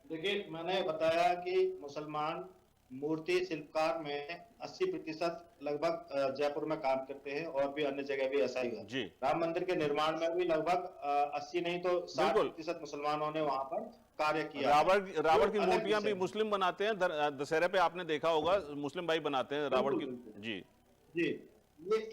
देखिए मैंने बताया कि मुसलमान मूर्ति शिल्पकार में 80% लगभग जयपुर में काम करते हैं और भी अन्य जगह भी ऐसा ही है। राम मंदिर के निर्माण में भी लगभग 80 नहीं तो 60% मुसलमानों ने वहां पर कार्य किया। रावण की मूर्तियां भी मुस्लिम बनाते हैं, दशहरे पे आपने देखा होगा मुस्लिम भाई बनाते हैं रावण की। जी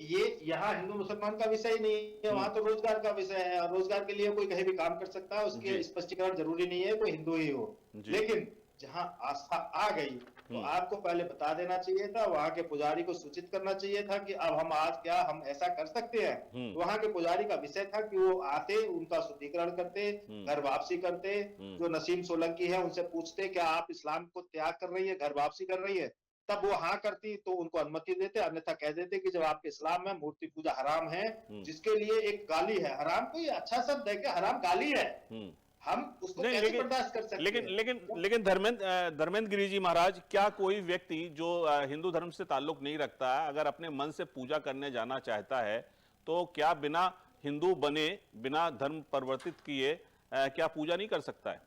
ये यहाँ हिंदू मुसलमान का विषय नहीं है, वहां तो रोजगार का विषय है और रोजगार के लिए कोई कहीं भी काम कर सकता है, उसके स्पष्टीकरण जरूरी नहीं है कोई हिंदू ही हो। लेकिन जहां आस्था आ गई तो आपको पहले बता देना चाहिए था, वहां के पुजारी को सूचित करना चाहिए था कि अब हम आज क्या हम ऐसा कर सकते हैं। वहां के पुजारी का विषय था कि वो आते, उनका शुद्धिकरण करते, घर वापसी करते, जो नसीम सोलंकी है उनसे पूछते क्या आप इस्लाम को त्याग कर रही है, घर वापसी कर रही है, तब वो हाँ करती तो उनको अनुमति देते, अन्यथा कह देते कि जब आपके इस्लाम में मूर्ति पूजा हराम है, जिसके लिए एक गाली है, हराम कोई अच्छा शब्द है कि हराम गाली है, हम उसको कैसे बर्दाश्त कर सकते हैं। लेकिन धर्मेंद्र गिरी जी महाराज, क्या कोई व्यक्ति जो हिंदू धर्म से ताल्लुक नहीं रखता है, अगर अपने मन से पूजा करने जाना चाहता है, तो क्या बिना हिंदू बने, बिना धर्म परिवर्तित किए क्या पूजा नहीं कर सकता है?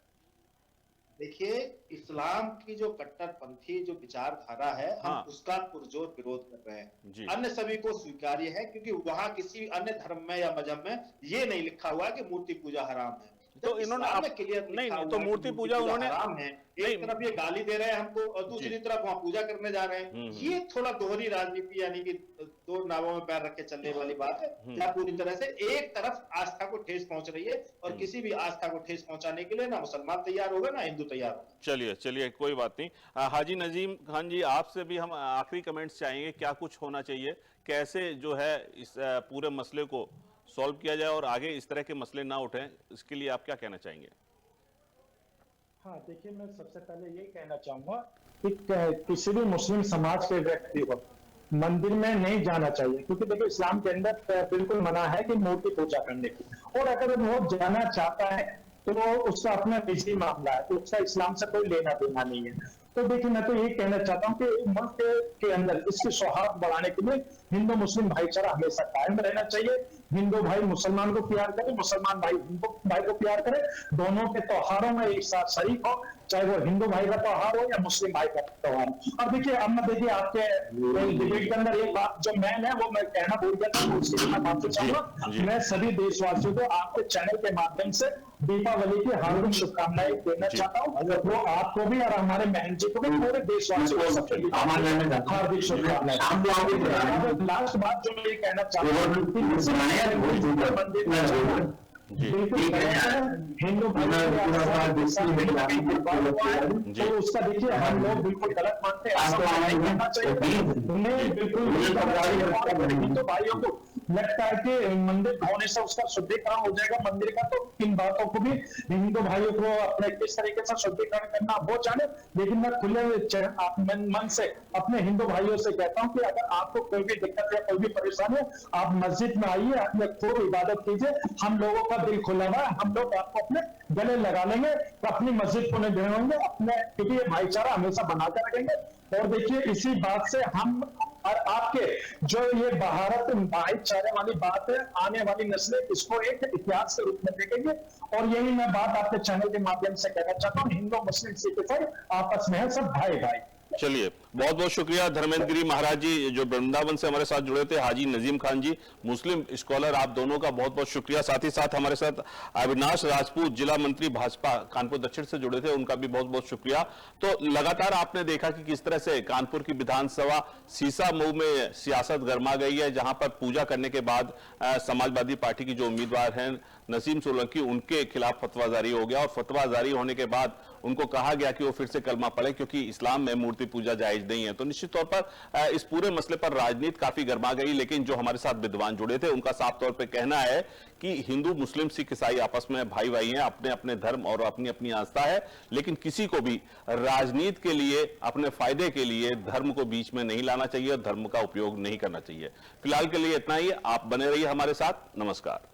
देखिए, इस्लाम की जो कट्टरपंथी जो विचारधारा है, हम उसका पुरजोर विरोध कर रहे हैं। अन्य सभी को स्वीकार्य है, क्योंकि वहां किसी अन्य धर्म में या मजहब में ये नहीं लिखा हुआ है कि मूर्ति पूजा हराम है। तो इन्होंने नहीं तो मूर्ति पूजा उन्होंने हराम है, एक तरफ ये गाली दे रहे हैं हमको और दूसरी तरफ वहां पूजा करने जा रहे हैं। ये थोड़ा दोहरी राजनीति, यानी कि दो नावों में पैर रख के चलने वाली बात है। क्या पूरी तरह से एक तरफ आस्था को ठेस पहुंच रही है, और किसी भी आस्था को ठेस पहुंचाने के लिए ना मुसलमान तैयार होगा ना हिंदू तैयार होगा। चलिए कोई बात नहीं। हाजी नजीम खान जी, आपसे भी हम आखिरी कमेंट्स चाहेंगे, क्या कुछ होना चाहिए, कैसे जो है इस पूरे मसले को सॉल्व किया जाए और आगे इस तरह के मसले ना उठें, इसके लिए आप क्या कहना चाहेंगे? हाँ, देखिए, मैं सबसे पहले ये कहना चाहूंगा कि किसी भी मुस्लिम समाज के व्यक्ति को मंदिर में नहीं जाना चाहिए, क्योंकि देखिए इस्लाम के अंदर बिल्कुल मना है कि मूर्ति पूजा करने की, और अगर वो जाना चाहता है तो उसका अपना निजी मामला है, उसका इस्लाम से कोई लेना देना नहीं है। तो देखिए, मैं तो ये कहना चाहता हूँ कि मुल्क के अंदर इसकी सौहार्द बढ़ाने के लिए हिंदू मुस्लिम भाईचारा हमेशा कायम रहना चाहिए। हिंदू भाई मुसलमान को प्यार करे, मुसलमान भाई हिंदू भाई को प्यार करे, दोनों के त्योहारों में एक साथ शरीक हो, चाहे वो हिंदू भाई का त्योहार हो या मुस्लिम भाई का त्योहार हो। और देखिए, अब मैं देखिए आपके डिबेट के अंदर एक बात जो मैन है वो मैं कहना भूल गया था, उसके लिए मैं माफी चाहूंगा। मैं सभी देशवासियों को आपके चैनल के माध्यम से दीपावली की हार्दिक शुभकामनाएं देना चाहता हूँ। वो आपको भी और हमारे बहन जी को भी, पूरे देशवासियों को सबसे हार्दिक शुभकामनाएं। लास्ट बात जो मैं ये कहना चाहता हूँ, हिंदू तो उसका देखिए हम लोग बिल्कुल गलत मानते हैं, बिल्कुल हिंदू भाइयों को लगता है कि मंदिर होने से उसका शुद्धिकरण हो जाएगा मंदिर का, तो इन बातों को भी हिंदू भाइयों को अपने किस तरीके से शुद्धिकरण करना वो जाने। लेकिन मैं खुले मन से अपने हिंदू भाइयों से कहता हूँ कि अगर आपको कोई भी दिक्कत या कोई भी परेशानी है, आप मस्जिद में आइए, अपने खूब इबादत कीजिए, हम लोगों का दिल खुला हुआ है, हम लोग आपको अपने गले लगा लेंगे, अपनी मस्जिद को नहीं गिराएंगे, अपने क्योंकि ये भाईचारा हमेशा बनाकर रखेंगे। और देखिए, इसी बात से हम और आपके जो ये भारत भाईचारे वाली बात है, आने वाली नस्लें इसको एक इतिहास के रूप में देखेंगे। और यही मैं बात आपके चैनल के माध्यम से कहना चाहता हूँ, हिंदू मुस्लिम सिख ईसाई आपस में है, सब भाई भाई। चलिए, बहुत बहुत शुक्रिया धर्मेंद्र गिरी महाराज जी जो वृंदावन से हमारे साथ जुड़े थे, हाजी नजीम खान जी मुस्लिम स्कॉलर, आप दोनों का बहुत बहुत शुक्रिया। साथ ही साथ हमारे साथ अविनाश राजपूत जिला मंत्री भाजपा कानपुर दक्षिण से जुड़े थे, उनका भी बहुत बहुत शुक्रिया। तो लगातार आपने देखा कि किस तरह से कानपुर की विधानसभा सीसा मऊ में सियासत गर्मा गई है, जहां पर पूजा करने के बाद समाजवादी पार्टी की जो उम्मीदवार हैं नसीम सोलंकी, उनके खिलाफ फतवा जारी हो गया, और फतवा जारी होने के बाद उनको कहा गया कि वो फिर से कलमा पढ़े, क्योंकि इस्लाम में मूर्ति पूजा जायज नहीं है। तो निश्चित तौर पर इस पूरे मसले पर राजनीति काफी गर्मा गई, लेकिन जो हमारे साथ विद्वान जुड़े थे उनका साफ तौर पर कहना है कि हिंदू मुस्लिम सिख ईसाई आपस में भाई भाई हैं, अपने अपने धर्म और अपनी अपनी आस्था है, लेकिन किसी को भी राजनीति के लिए, अपने फायदे के लिए धर्म को बीच में नहीं लाना चाहिए और धर्म का उपयोग नहीं करना चाहिए। फिलहाल के लिए इतना ही, आप बने रहिए हमारे साथ। नमस्कार।